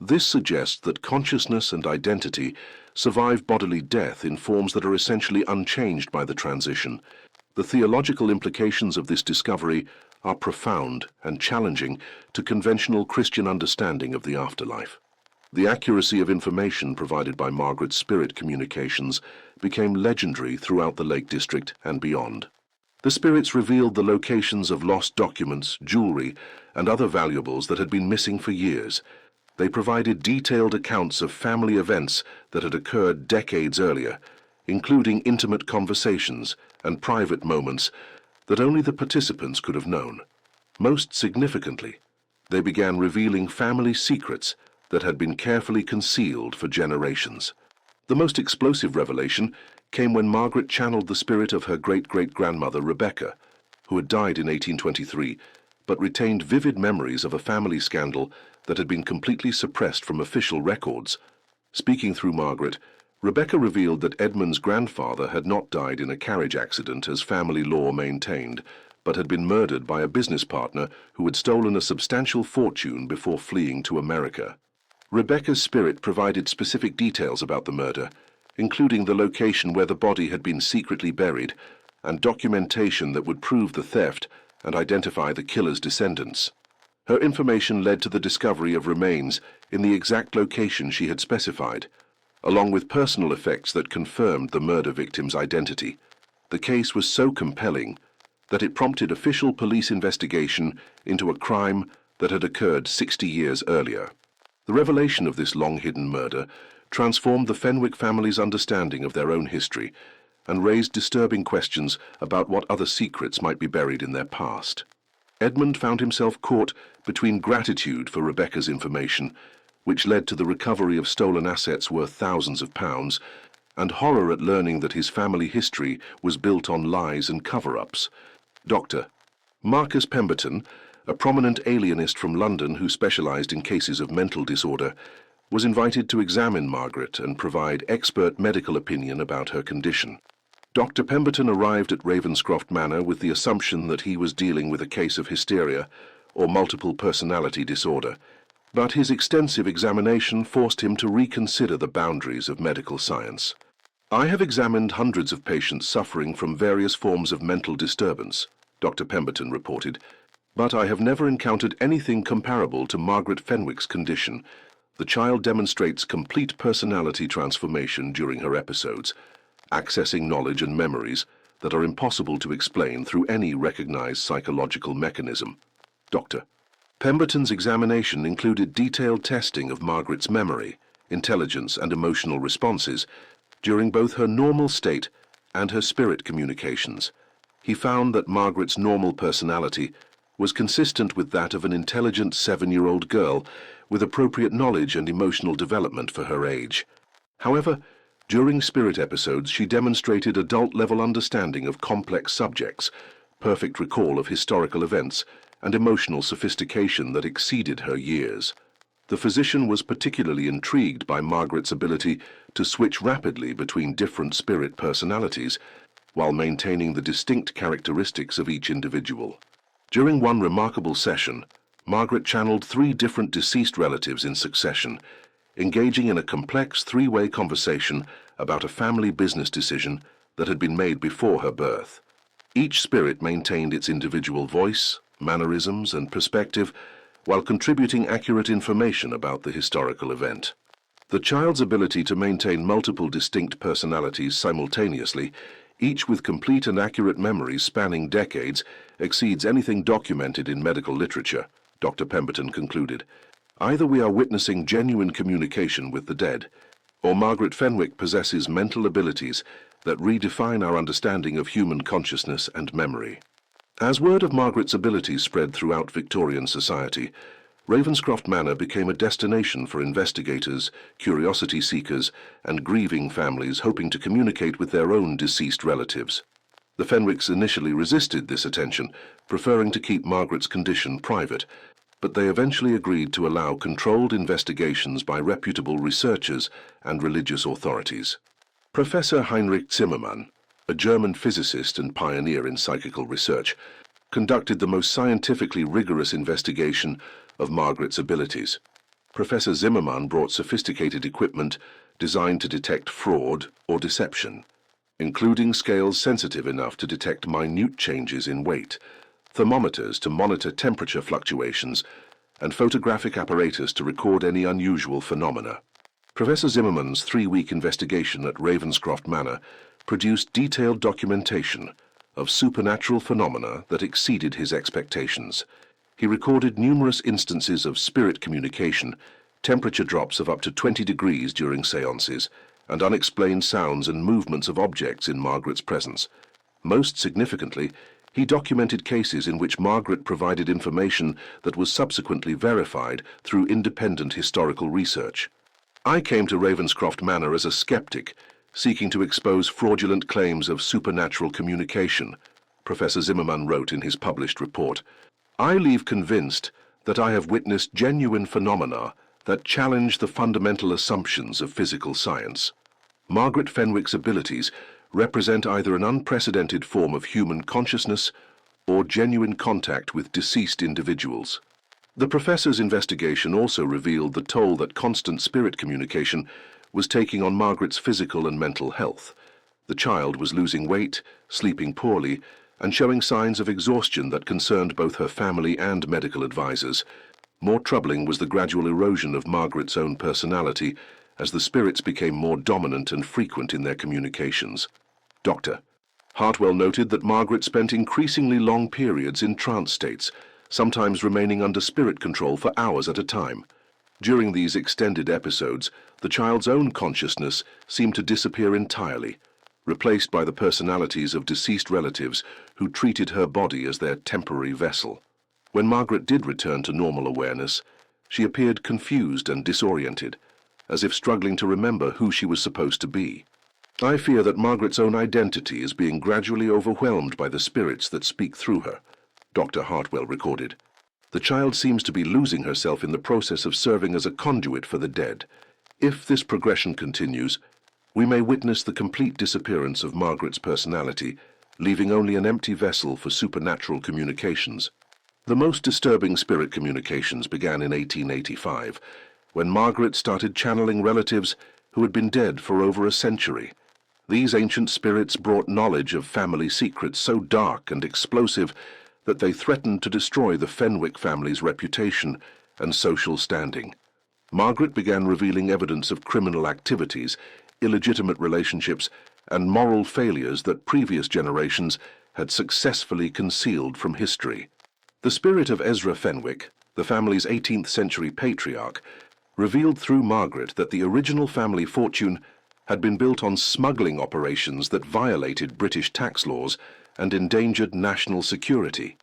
This suggests that consciousness and identity survive bodily death in forms that are essentially unchanged by the transition. The theological implications of this discovery are profound and challenging to conventional Christian understanding of the afterlife. The accuracy of information provided by Margaret's spirit communications became legendary throughout the Lake District and beyond. The spirits revealed the locations of lost documents, jewelry, and other valuables that had been missing for years. They provided detailed accounts of family events that had occurred decades earlier, including intimate conversations and private moments that only the participants could have known. Most significantly, they began revealing family secrets that had been carefully concealed for generations. The most explosive revelation came when Margaret channeled the spirit of her great-great-grandmother Rebecca, who had died in 1823, but retained vivid memories of a family scandal that had been completely suppressed from official records. Speaking through Margaret, Rebecca revealed that Edmund's grandfather had not died in a carriage accident as family law maintained, but had been murdered by a business partner who had stolen a substantial fortune before fleeing to America. Rebecca's spirit provided specific details about the murder, including the location where the body had been secretly buried, and documentation that would prove the theft and identify the killer's descendants. Her information led to the discovery of remains in the exact location she had specified, along with personal effects that confirmed the murder victim's identity. The case was so compelling that it prompted official police investigation into a crime that had occurred 60 years earlier. The revelation of this long-hidden murder transformed the Fenwick family's understanding of their own history and raised disturbing questions about what other secrets might be buried in their past. Edmund found himself caught between gratitude for Rebecca's information, which led to the recovery of stolen assets worth thousands of pounds, and horror at learning that his family history was built on lies and cover-ups. Dr. Marcus Pemberton, a prominent alienist from London who specialized in cases of mental disorder, was invited to examine Margaret and provide expert medical opinion about her condition. Dr. Pemberton arrived at Ravenscroft Manor with the assumption that he was dealing with a case of hysteria or multiple personality disorder, but his extensive examination forced him to reconsider the boundaries of medical science. "I have examined hundreds of patients suffering from various forms of mental disturbance," Dr. Pemberton reported, "but I have never encountered anything comparable to Margaret Fenwick's condition. The child demonstrates complete personality transformation during her episodes, accessing knowledge and memories that are impossible to explain through any recognized psychological mechanism." Doctor. Pemberton's examination included detailed testing of Margaret's memory, intelligence, and emotional responses during both her normal state and her spirit communications. He found that Margaret's normal personality was consistent with that of an intelligent 7-year-old girl with appropriate knowledge and emotional development for her age. However, during spirit episodes, she demonstrated adult-level understanding of complex subjects, perfect recall of historical events, and emotional sophistication that exceeded her years. The physician was particularly intrigued by Margaret's ability to switch rapidly between different spirit personalities while maintaining the distinct characteristics of each individual. During one remarkable session, Margaret channeled 3 different deceased relatives in succession, engaging in a complex 3-way conversation about a family business decision that had been made before her birth. Each spirit maintained its individual voice, mannerisms, and perspective while contributing accurate information about the historical event. The child's ability to maintain multiple distinct personalities simultaneously, each with complete and accurate memories spanning decades, exceeds anything documented in medical literature, Dr. Pemberton concluded. Either we are witnessing genuine communication with the dead, or Margaret Fenwick possesses mental abilities that redefine our understanding of human consciousness and memory. As word of Margaret's abilities spread throughout Victorian society, Ravenscroft Manor became a destination for investigators, curiosity seekers, and grieving families hoping to communicate with their own deceased relatives. The Fenwicks initially resisted this attention, preferring to keep Margaret's condition private, but they eventually agreed to allow controlled investigations by reputable researchers and religious authorities. Professor Heinrich Zimmermann, a German physicist and pioneer in psychical research, conducted the most scientifically rigorous investigation of Margaret's abilities. Professor Zimmermann brought sophisticated equipment designed to detect fraud or deception, including scales sensitive enough to detect minute changes in weight, thermometers to monitor temperature fluctuations, and photographic apparatus to record any unusual phenomena. Professor Zimmermann's 3-week investigation at Ravenscroft Manor produced detailed documentation of supernatural phenomena that exceeded his expectations. He recorded numerous instances of spirit communication, temperature drops of up to 20 degrees during seances, and unexplained sounds and movements of objects in Margaret's presence. Most significantly, he documented cases in which Margaret provided information that was subsequently verified through independent historical research. I came to Ravenscroft Manor as a skeptic, seeking to expose fraudulent claims of supernatural communication, Professor Zimmermann wrote in his published report. I leave convinced that I have witnessed genuine phenomena that challenge the fundamental assumptions of physical science. Margaret Fenwick's abilities represent either an unprecedented form of human consciousness or genuine contact with deceased individuals. The professor's investigation also revealed the toll that constant spirit communication was taking on Margaret's physical and mental health. The child was losing weight, sleeping poorly, and showing signs of exhaustion that concerned both her family and medical advisors. More troubling was the gradual erosion of Margaret's own personality as the spirits became more dominant and frequent in their communications. Dr. Hartwell noted that Margaret spent increasingly long periods in trance states, sometimes remaining under spirit control for hours at a time. During these extended episodes, the child's own consciousness seemed to disappear entirely, replaced by the personalities of deceased relatives who treated her body as their temporary vessel. When Margaret did return to normal awareness, she appeared confused and disoriented, as if struggling to remember who she was supposed to be. I fear that Margaret's own identity is being gradually overwhelmed by the spirits that speak through her, Dr. Hartwell recorded. The child seems to be losing herself in the process of serving as a conduit for the dead. If this progression continues, we may witness the complete disappearance of Margaret's personality, leaving only an empty vessel for supernatural communications. The most disturbing spirit communications began in 1885, when Margaret started channeling relatives who had been dead for over a century. These ancient spirits brought knowledge of family secrets so dark and explosive that they threatened to destroy the Fenwick family's reputation and social standing. Margaret began revealing evidence of criminal activities, illegitimate relationships, and moral failures that previous generations had successfully concealed from history. The spirit of Ezra Fenwick, the family's 18th century patriarch, revealed through Margaret that the original family fortune had been built on smuggling operations that violated British tax laws and endangered national security.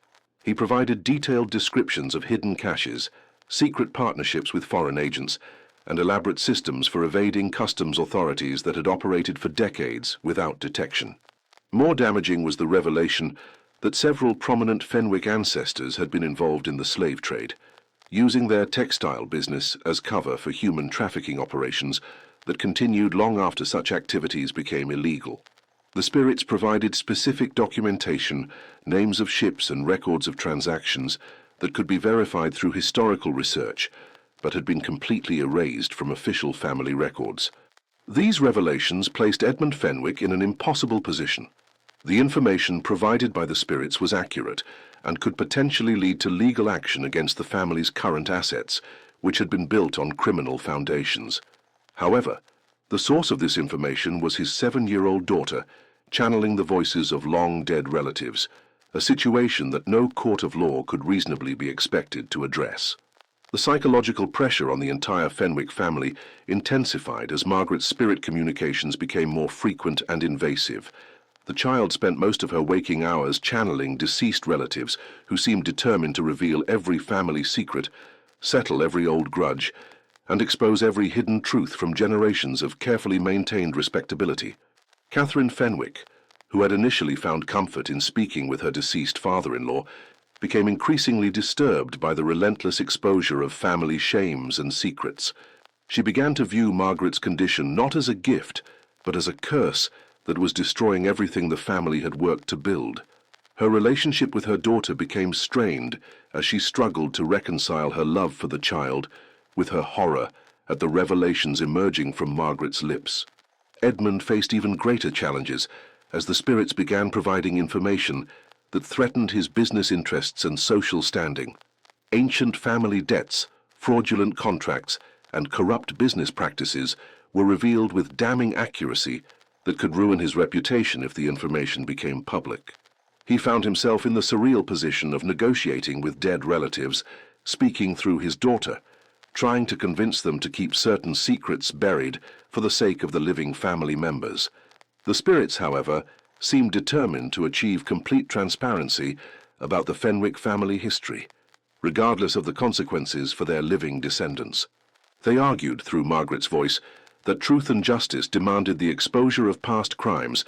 He provided detailed descriptions of hidden caches, secret partnerships with foreign agents, and elaborate systems for evading customs authorities that had operated for decades without detection. More damaging was the revelation that several prominent Fenwick ancestors had been involved in the slave trade, using their textile business as cover for human trafficking operations that continued long after such activities became illegal. The spirits provided specific documentation, names of ships and records of transactions that could be verified through historical research, but had been completely erased from official family records. These revelations placed Edmund Fenwick in an impossible position. The information provided by the spirits was accurate and could potentially lead to legal action against the family's current assets, which had been built on criminal foundations. However, the source of this information was his 7-year-old daughter, channeling the voices of long-dead relatives, a situation that no court of law could reasonably be expected to address. The psychological pressure on the entire Fenwick family intensified as Margaret's spirit communications became more frequent and invasive. The child spent most of her waking hours channeling deceased relatives who seemed determined to reveal every family secret, settle every old grudge, and expose every hidden truth from generations of carefully maintained respectability. Catherine Fenwick, who had initially found comfort in speaking with her deceased father-in-law, became increasingly disturbed by the relentless exposure of family shames and secrets. She began to view Margaret's condition not as a gift, but as a curse that was destroying everything the family had worked to build. Her relationship with her daughter became strained as she struggled to reconcile her love for the child with her horror at the revelations emerging from Margaret's lips. Edmund faced even greater challenges as the spirits began providing information that threatened his business interests and social standing. Ancient family debts, fraudulent contracts, and corrupt business practices were revealed with damning accuracy that could ruin his reputation if the information became public. He found himself in the surreal position of negotiating with dead relatives, speaking through his daughter, trying to convince them to keep certain secrets buried for the sake of the living family members. The spirits, however, seemed determined to achieve complete transparency about the Fenwick family history, regardless of the consequences for their living descendants. They argued through Margaret's voice that truth and justice demanded the exposure of past crimes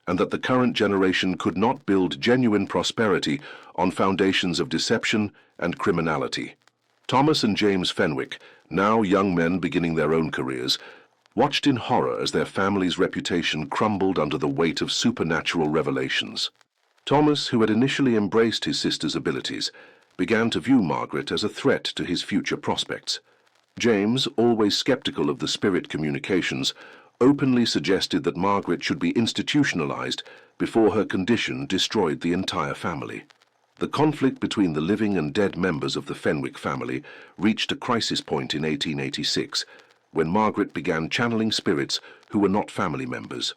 and that the current generation could not build genuine prosperity on foundations of deception and criminality. Thomas and James Fenwick, now young men beginning their own careers, watched in horror as their family's reputation crumbled under the weight of supernatural revelations. Thomas, who had initially embraced his sister's abilities, began to view Margaret as a threat to his future prospects. James, always skeptical of the spirit communications, openly suggested that Margaret should be institutionalized before her condition destroyed the entire family. The conflict between the living and dead members of the Fenwick family reached a crisis point in 1886, when Margaret began channeling spirits who were not family members.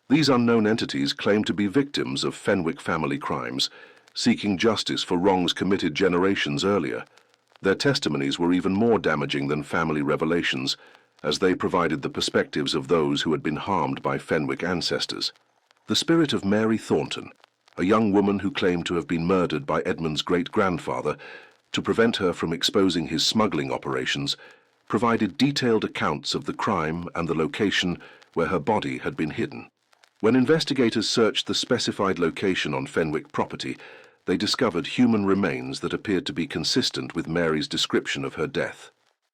These unknown entities claimed to be victims of Fenwick family crimes, seeking justice for wrongs committed generations earlier. Their testimonies were even more damaging than family revelations, as they provided the perspectives of those who had been harmed by Fenwick ancestors. The spirit of Mary Thornton, a young woman who claimed to have been murdered by Edmund's great-grandfather to prevent her from exposing his smuggling operations, provided detailed accounts of the crime and the location where her body had been hidden. When investigators searched the specified location on Fenwick property, they discovered human remains that appeared to be consistent with Mary's description of her death.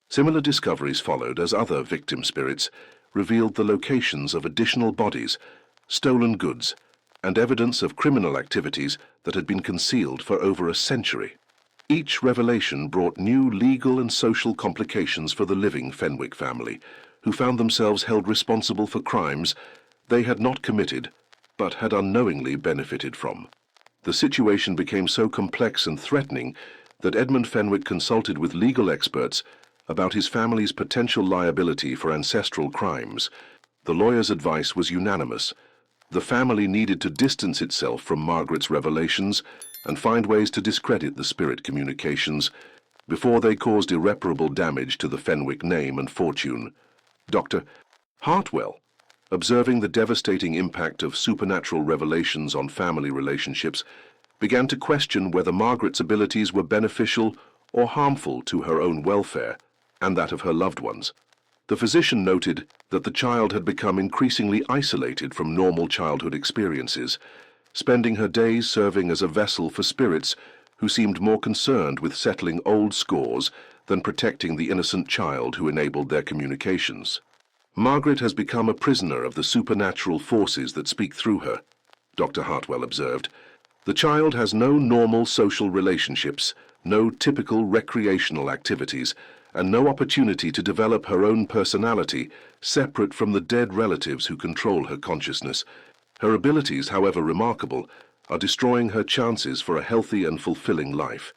Similar discoveries followed as other victim spirits revealed the locations of additional bodies, stolen goods, and evidence of criminal activities that had been concealed for over a century. Each revelation brought new legal and social complications for the living Fenwick family, who found themselves held responsible for crimes they had not committed, but had unknowingly benefited from. The situation became so complex and threatening that Edmund Fenwick consulted with legal experts about his family's potential liability for ancestral crimes. The lawyer's advice was unanimous. The family needed to distance itself from Margaret's revelations and find ways to discredit the spirit communications, before they caused irreparable damage to the Fenwick name and fortune. Dr. Hartwell, observing the devastating impact of supernatural revelations on family relationships, began to question whether Margaret's abilities were beneficial or harmful to her own welfare and that of her loved ones. The physician noted that the child had become increasingly isolated from normal childhood experiences, spending her days serving as a vessel for spirits who seemed more concerned with settling old scores than protecting the innocent child who enabled their communications. Margaret has become a prisoner of the supernatural forces that speak through her, Dr. Hartwell observed. The child has no normal social relationships, no typical recreational activities, and no opportunity to develop her own personality separate from the dead relatives who control her consciousness. Her abilities, however remarkable, are destroying her chances for a healthy and fulfilling life.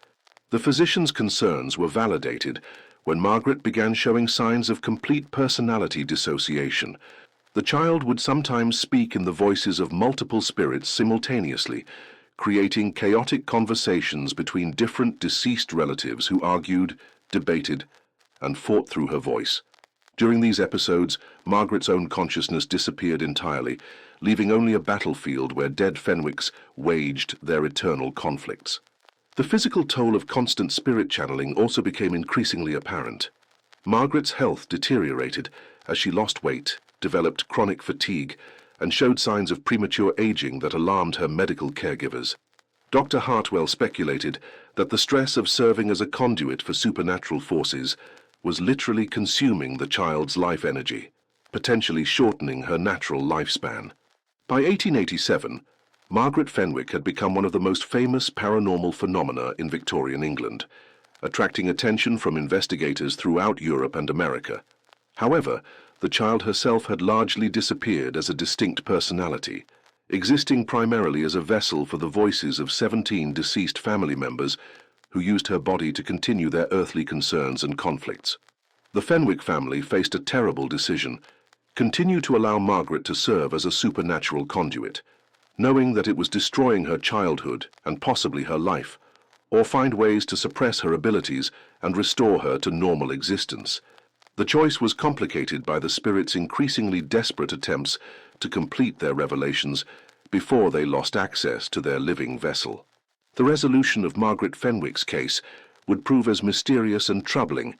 The physician's concerns were validated when Margaret began showing signs of complete personality dissociation. The child would sometimes speak in the voices of multiple spirits simultaneously, creating chaotic conversations between different deceased relatives who argued, debated, and fought through her voice. During these episodes, Margaret's own consciousness disappeared entirely, leaving only a battlefield where dead Fenwicks waged their eternal conflicts. The physical toll of constant spirit channeling also became increasingly apparent. Margaret's health deteriorated as she lost weight, developed chronic fatigue, and showed signs of premature aging that alarmed her medical caregivers. Dr. Hartwell speculated that the stress of serving as a conduit for supernatural forces was literally consuming the child's life energy, potentially shortening her natural lifespan. By 1887, Margaret Fenwick had become one of the most famous paranormal phenomena in Victorian England, attracting attention from investigators throughout Europe and America. However, the child herself had largely disappeared as a distinct personality, existing primarily as a vessel for the voices of 17 deceased family members who used her body to continue their earthly concerns and conflicts. The Fenwick family faced a terrible decision: continue to allow Margaret to serve as a supernatural conduit, knowing that it was destroying her childhood and possibly her life, or find ways to suppress her abilities and restore her to normal existence. The choice was complicated by the spirits' increasingly desperate attempts to complete their revelations before they lost access to their living vessel. The resolution of Margaret Fenwick's case would prove as mysterious and troubling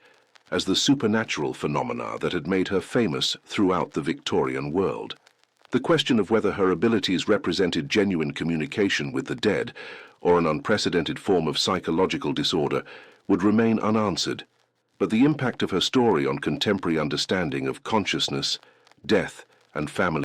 as the supernatural phenomena that had made her famous throughout the Victorian world. The question of whether her abilities represented genuine communication with the dead or an unprecedented form of psychological disorder would remain unanswered, but the impact of her story on contemporary understanding of consciousness, death, and family